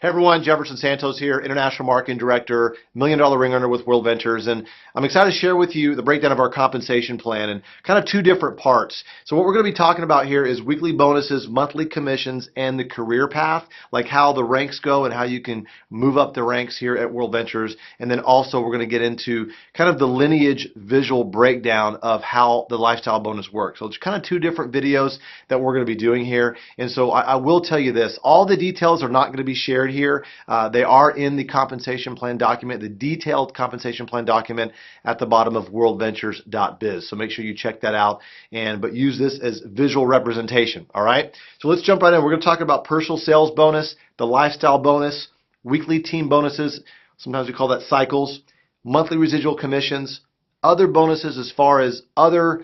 Hey everyone, Jefferson Santos here, International Marketing Director, $1 Million Ring Earner with Worldventures, and I'm excited to share with you the breakdown of our compensation plan and kind of two different parts. So what we're going to be talking about here is weekly bonuses, monthly commissions, and the career path, like how the ranks go and how you can move up the ranks here at Worldventures. And then also we're going to get into kind of the lineage visual breakdown of how the lifestyle bonus works. So it's kind of two different videos that we're going to be doing here. And so I will tell you this, all the details are not going to be shared here. They are in the compensation plan document, the detailed compensation plan document at the bottom of worldventures.biz. So make sure you check that out, but use this as visual representation. All right. So let's jump right in. We're going to talk about personal sales bonus, the lifestyle bonus, weekly team bonuses. Sometimes we call that cycles, monthly residual commissions, other bonuses as far as other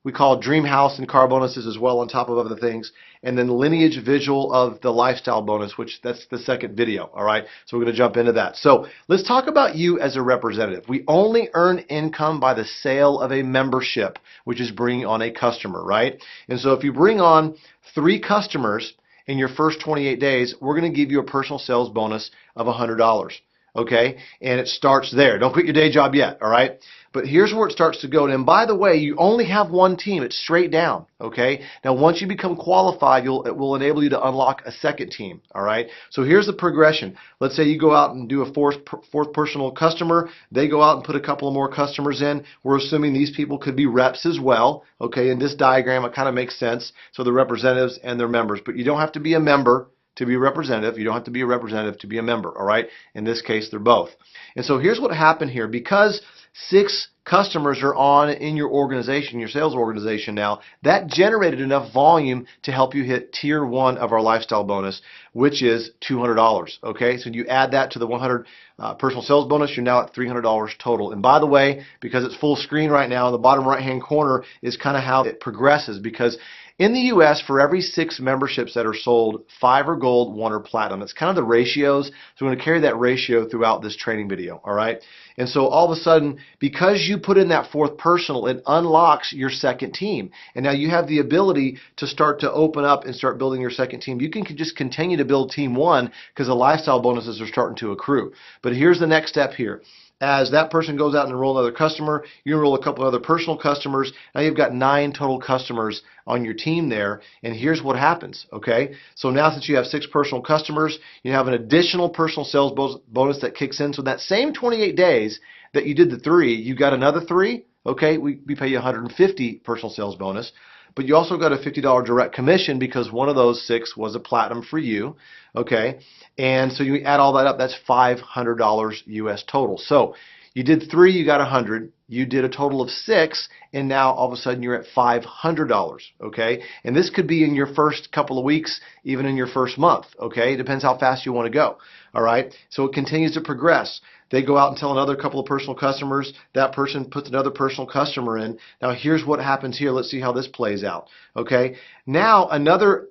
we call dream house and car bonuses as well on top of other things. And then lineage visual of the lifestyle bonus, which that's the second video. All right. So we're going to jump into that. So let's talk about you as a representative. We only earn income by the sale of a membership, which is bringing on a customer, right? And so if you bring on 3 customers in your first 28 days, we're going to give you a personal sales bonus of $100. Okay, and it starts there. Don't quit your day job yet, all right? But here's where it starts to go. And by the way, you only have one team. It's straight down, okay? Now, once you become qualified, it will enable you to unlock a second team, all right? So here's the progression. Let's say you go out and do a fourth personal customer. They go out and put a couple of more customers in. We're assuming these people could be reps as well, okay? In this diagram, it kind of makes sense. So the representatives and their members. But you don't have to be a member to be a representative. You don't have to be a representative to be a member, all right? In this case, they're both. And so here's what happened here. Because 6 customers are on in your organization, your sales organization now, that generated enough volume to help you hit tier 1 of our lifestyle bonus, which is $200, okay? So you add that to the 100 personal sales bonus, you're now at $300 total. And by the way, because it's full screen right now, in the bottom right-hand corner is kind of how it progresses, because in the U.S., for every 6 memberships that are sold, 5 are gold, 1 are platinum. It's kind of the ratios. So we're going to carry that ratio throughout this training video, all right? And so all of a sudden, because you put in that 4th personal, it unlocks your second team. And now you have the ability to start to open up and start building your second team. You can just continue to build team 1 because the lifestyle bonuses are starting to accrue. But here's the next step here. As that person goes out and enroll another customer, you enroll a couple of other personal customers. Now you've got 9 total customers on your team there. And here's what happens, okay? So now since you have 6 personal customers, you have an additional personal sales bonus that kicks in. So that same 28 days that you did the 3, you got another 3, okay? We pay you $150 personal sales bonus. But you also got a $50 direct commission because one of those 6 was a platinum for you, okay? And so you add all that up, that's $500 US total. So you did 3, you got 100. You did a total of 6, and now all of a sudden you're at $500, okay? And this could be in your first couple of weeks, even in your first month, okay? It depends how fast you want to go, all right? So it continues to progress. They go out and tell another couple of personal customers. That person puts another personal customer in. Now here's what happens here. Let's see how this plays out, okay? Now another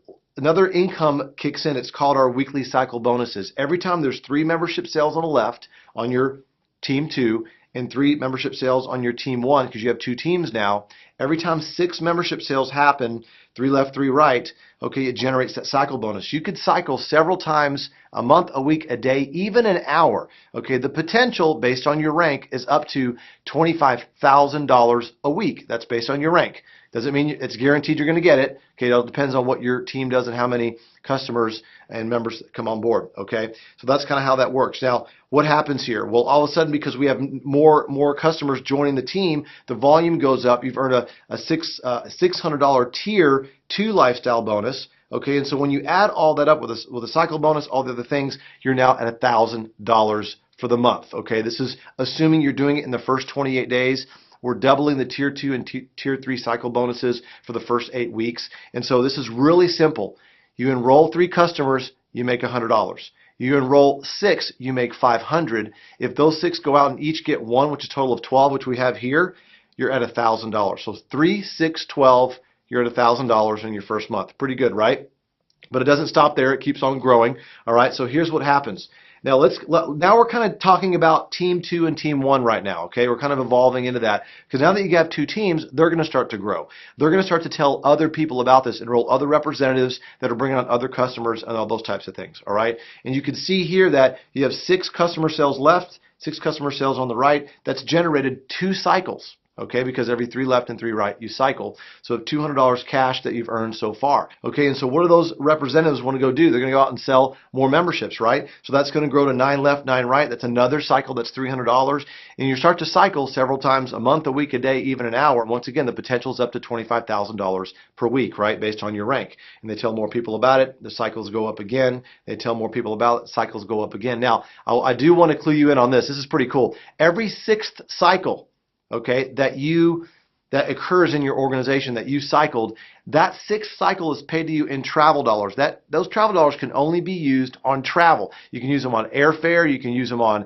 income kicks in. It's called our weekly cycle bonuses. Every time there's 3 membership sales on the left on your team 2 and 3 membership sales on your team 1, because you have 2 teams now, every time 6 membership sales happen, 3 left, 3 right, okay, it generates that cycle bonus. You could cycle several times a month, a week, a day, even an hour. Okay, the potential based on your rank is up to $25,000 a week. That's based on your rank. Doesn't mean it's guaranteed you're going to get it. Okay, it all depends on what your team does and how many customers and members come on board. Okay, so that's kind of how that works. Now, what happens here? Well, all of a sudden, because we have more customers joining the team, the volume goes up. You've earned a $600 tier 2 lifestyle bonus. Okay, and so when you add all that up with a cycle bonus, all the other things, you're now at $1,000 for the month. Okay, this is assuming you're doing it in the first 28 days. We're doubling the tier 2 and tier 3 cycle bonuses for the first 8 weeks. And so this is really simple. You enroll 3 customers, you make $100. You enroll 6, you make $500. If those 6 go out and each get 1, which is a total of 12, which we have here, you're at $1,000. So 3, 6, 12, you're at $1,000 in your first month. Pretty good, right? But it doesn't stop there. It keeps on growing. All right, so here's what happens. Now now we're kind of talking about team 2 and team 1 right now, okay? We're kind of evolving into that because now that you have 2 teams, they're going to start to grow. They're going to start to tell other people about this, enroll other representatives that are bringing on other customers and all those types of things, all right? And you can see here that you have 6 customer sales left, 6 customer sales on the right. That's generated 2 cycles. Okay, because every 3 left and 3 right, you cycle. So $200 cash that you've earned so far. Okay, and so what do those representatives want to go do? They're going to go out and sell more memberships, right? So that's going to grow to 9 left, 9 right. That's another cycle. That's $300. And you start to cycle several times a month, a week, a day, even an hour. And once again, the potential is up to $25,000 per week, right, based on your rank. And they tell more people about it. The cycles go up again. They tell more people about it. Cycles go up again. Now, I do want to clue you in on this. This is pretty cool. Every 6th cycle, okay, that occurs in your organization that you cycled, that 6th cycle is paid to you in travel dollars. Those travel dollars can only be used on travel. You can use them on airfare, you can use them on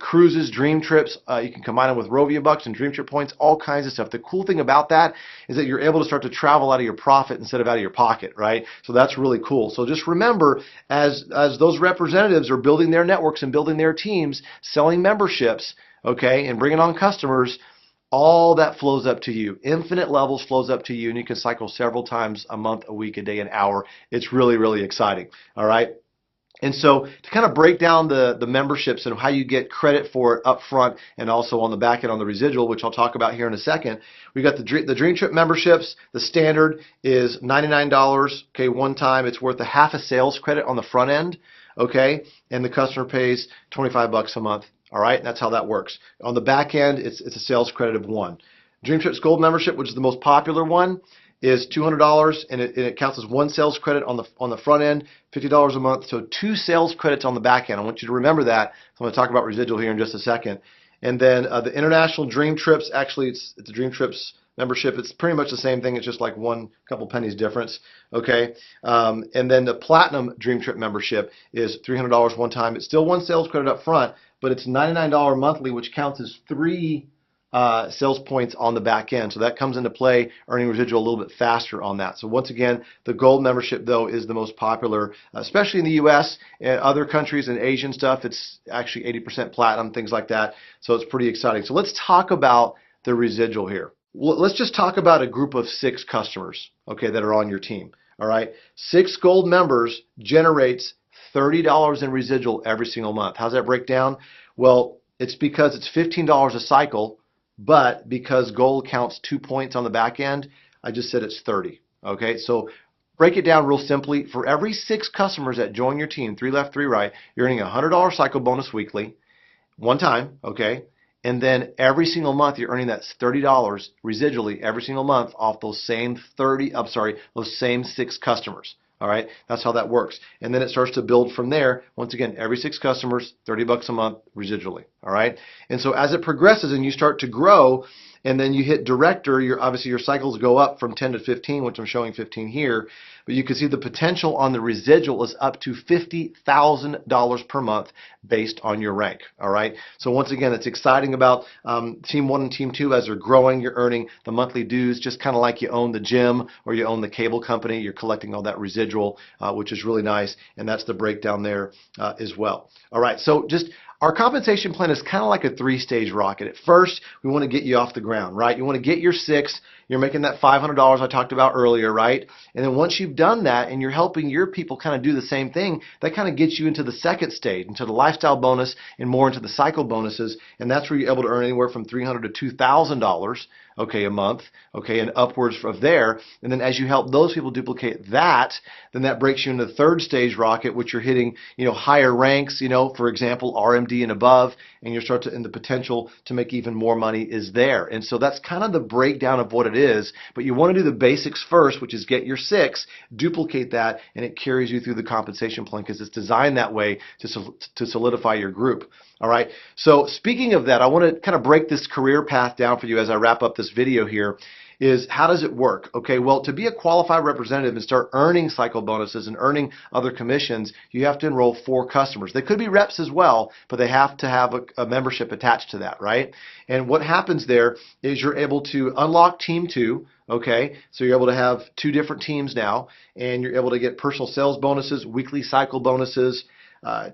cruises, dream trips, you can combine them with Rovia bucks and dream trip points, all kinds of stuff. The cool thing about that is that you're able to start to travel out of your profit instead of out of your pocket, right? So that's really cool. So just remember, as those representatives are building their networks and building their teams, selling memberships, okay, and bringing on customers, all that flows up to you. Infinite levels flows up to you, and you can cycle several times a month, a week, a day, an hour. It's really, really exciting. All right. And so to kind of break down the memberships and how you get credit for it up front and also on the back end on the residual, which I'll talk about here in a second, we got the Dream Trip memberships. The standard is $99. Okay, one time. It's worth a half a sales credit on the front end. Okay, and the customer pays $25 a month. All right, that's how that works. On the back end, it's a sales credit of 1. Dream Trips Gold membership, which is the most popular one, is $200, and it counts as 1 sales credit on the front end, $50 a month. So 2 sales credits on the back end. I want you to remember that. So I'm going to talk about residual here in just a second. And then the International Dream Trips, actually, it's a Dream Trips membership. It's pretty much the same thing. It's just like couple pennies difference. Okay, and then the Platinum Dream Trip membership is $300 one time. It's still 1 sales credit up front, but it's $99 monthly, which counts as 3 sales points on the back end. So that comes into play, earning residual a little bit faster on that. So once again, the Gold membership, though, is the most popular, especially in the U.S. and other countries and Asian stuff. It's actually 80% Platinum, things like that. So it's pretty exciting. So let's talk about the residual here. Well, let's just talk about a group of 6 customers, okay, that are on your team. All right, 6 Gold members generates $30 in residual every single month. How's that break down? Well, it's because it's $15 a cycle, but because Gold counts 2 points on the back end, I just said it's 30. Okay, so break it down real simply. For every 6 customers that join your team, 3 left, 3 right, you're earning a $100 cycle bonus weekly, one time, okay? And then every single month you're earning that $30 residually every single month off those same those same 6 customers. All right, that's how that works. And then it starts to build from there. Once again, every 6 customers, $30 a month residually. All right, and so as it progresses and you start to grow, and then you hit director, obviously your cycles go up from 10 to 15, which I'm showing 15 here. But you can see the potential on the residual is up to $50,000 per month based on your rank. All right. So once again, it's exciting about Team 1 and Team 2 as they're growing. You're earning the monthly dues, just kind of like you own the gym or you own the cable company. You're collecting all that residual, which is really nice. And that's the breakdown there as well. All right. So just our compensation plan is kind of like a 3-stage rocket. At first, we want to get you off the ground, right? You want to get your 6. You're making that $500 I talked about earlier, right? And then once you've done that and you're helping your people kind of do the same thing, that kind of gets you into the 2nd stage, into the lifestyle bonus and more into the cycle bonuses. And that's where you're able to earn anywhere from $300 to $2,000, okay, a month, okay, and upwards from there. And then as you help those people duplicate that, then that breaks you into the 3rd stage rocket, which you're hitting, higher ranks, for example, RMD and above, and and the potential to make even more money is there. And so that's kind of the breakdown of what it is. But you want to do the basics first, which is get your 6, duplicate that, and it carries you through the compensation plan because it's designed that way to solidify your group. All right. So speaking of that, I want to kind of break this career path down for you as I wrap up this video here. Is how does it work? Okay, well, to be a qualified representative and start earning cycle bonuses and earning other commissions, you have to enroll 4 customers. They could be reps as well, but they have to have a membership attached to that, right? And what happens there is you're able to unlock Team 2, okay? So you're able to have 2 different teams now, and you're able to get personal sales bonuses, weekly cycle bonuses,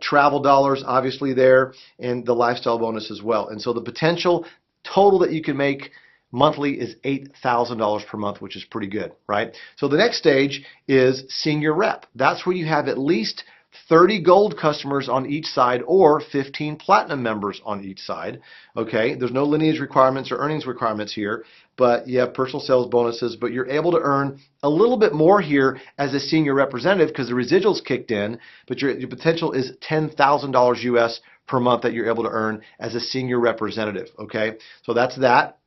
travel dollars, obviously there, and the lifestyle bonus as well. And so the potential total that you can make monthly is $8,000 per month, which is pretty good, right? So the next stage is senior rep. That's where you have at least 30 gold customers on each side or 15 platinum members on each side. Okay, there's no lineage requirements or earnings requirements here, but you have personal sales bonuses, but you're able to earn a little bit more here as a senior representative because the residuals kicked in, but your potential is $10,000 US per month that you're able to earn as a senior representative. Okay, so that's that.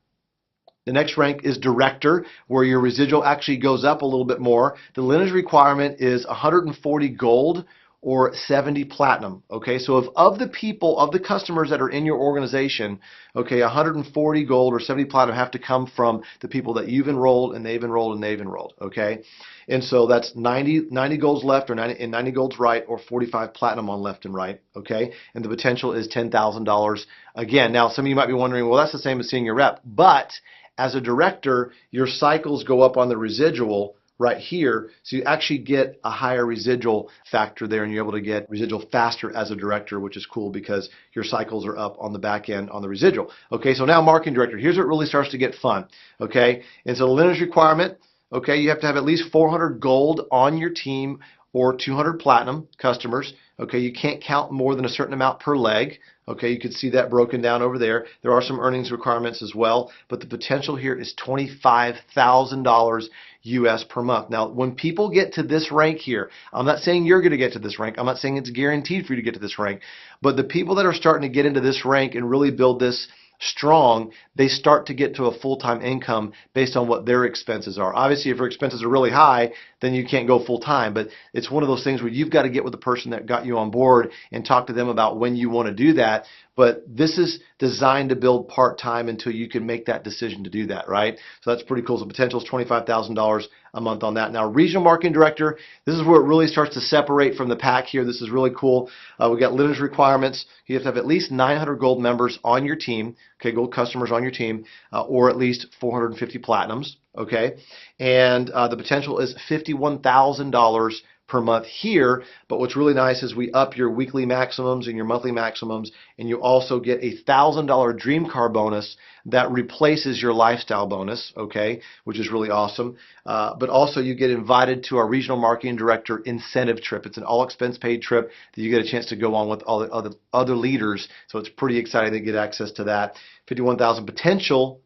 The next rank is director, where your residual actually goes up a little bit more. The lineage requirement is 140 gold or 70 platinum. Okay, so if of the people, of the customers that are in your organization, okay, 140 gold or 70 platinum have to come from the people that you've enrolled and they've enrolled and they've enrolled. Okay, and so that's 90 golds left or 90 golds right, or 45 platinum on left and right. Okay, and the potential is $10,000 again. Now some of you might be wondering, well, that's the same as senior rep, but as a director, your cycles go up on the residual right here, so you actually get a higher residual factor there, and you're able to get residual faster as a director, which is cool because your cycles are up on the back end on the residual. Okay, so now marketing director. Here's where it really starts to get fun. Okay, and so the lineage requirement, okay, you have to have at least 400 gold on your team or 200 platinum customers. Okay, you can't count more than a certain amount per leg. Okay, you can see that broken down over there. There are some earnings requirements as well, but the potential here is $25,000 US per month. Now, when people get to this rank here, I'm not saying you're going to get to this rank. I'm not saying it's guaranteed for you to get to this rank, but the people that are starting to get into this rank and really build this strong, they start to get to a full-time income based on what their expenses are. Obviously, if your expenses are really high, then you can't go full-time, but it's one of those things where you've got to get with the person that got you on board and talk to them about when you want to do that. But this is designed to build part-time until you can make that decision to do that, right? So that's pretty cool. So potential is $25,000 a month on that. Now, regional marketing director, this is where it really starts to separate from the pack here. This is really cool. We got lineage requirements. You have to have at least 900 gold members on your team, okay, gold customers on your team, or at least 450 platinums, okay? And the potential is $51,000 per month here, but what's really nice is we up your weekly maximums and your monthly maximums, and you also get a $1,000 dream car bonus that replaces your lifestyle bonus, okay, which is really awesome. But also you get invited to our regional marketing director incentive trip. It's an all expense paid trip that you get a chance to go on with all the other leaders, so it's pretty exciting to get access to that. 51,000 potential,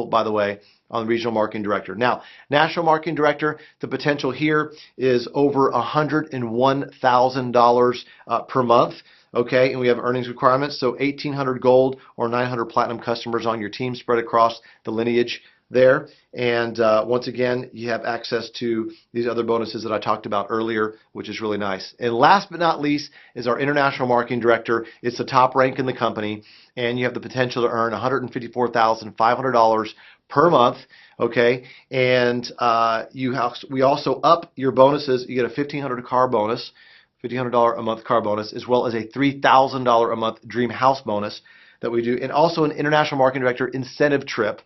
by the way, on the regional marketing director. Now, national marketing director, the potential here is over $101,000 per month. Okay, and we have earnings requirements, so 1,800 gold or 900 platinum customers on your team spread across the lineage there. And once again, you have access to these other bonuses that I talked about earlier, which is really nice. And last but not least is our international marketing director. It's the top rank in the company, and you have the potential to earn $154,500 per month. Okay, and we also up your bonuses. You get a $1,500 car bonus, $1,500 a month car bonus, as well as a $3,000 a month dream house bonus that we do, and also an international marketing director incentive trip.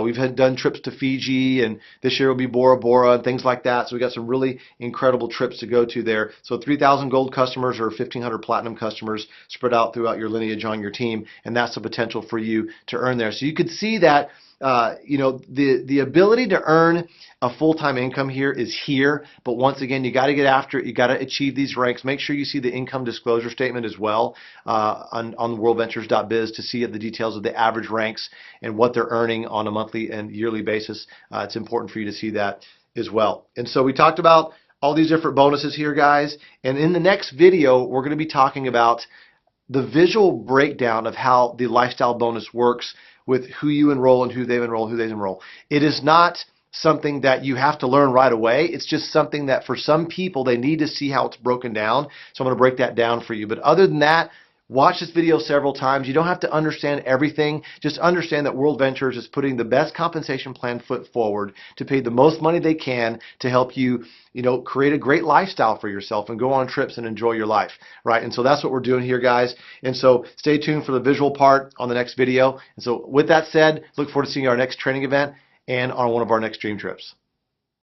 We've done trips to Fiji, and this year will be Bora Bora and things like that. So we got some really incredible trips to go to there. So 3,000 gold customers or 1,500 platinum customers spread out throughout your lineage on your team, and that's the potential for you to earn there. So you could see that the ability to earn a full-time income here is here, but once again, you got to get after it. You got to achieve these ranks. Make sure you see the income disclosure statement as well on worldventures.biz to see the details of the average ranks and what they're earning on a monthly and yearly basis. It's important for you to see that as well. And so we talked about all these different bonuses here, guys, and in the next video, we're going to be talking about the visual breakdown of how the lifestyle bonus works with who you enroll and who they've enrolled. It is not something that you have to learn right away. It's just something that for some people, they need to see how it's broken down. So I'm going to break that down for you. But other than that, watch this video several times. You don't have to understand everything. Just understand that Worldventures is putting the best compensation plan foot forward to pay the most money they can to help you, create a great lifestyle for yourself and go on trips and enjoy your life, right? And so that's what we're doing here, guys. And so stay tuned for the visual part on the next video. And so with that said, look forward to seeing you at our next training event and on one of our next dream trips.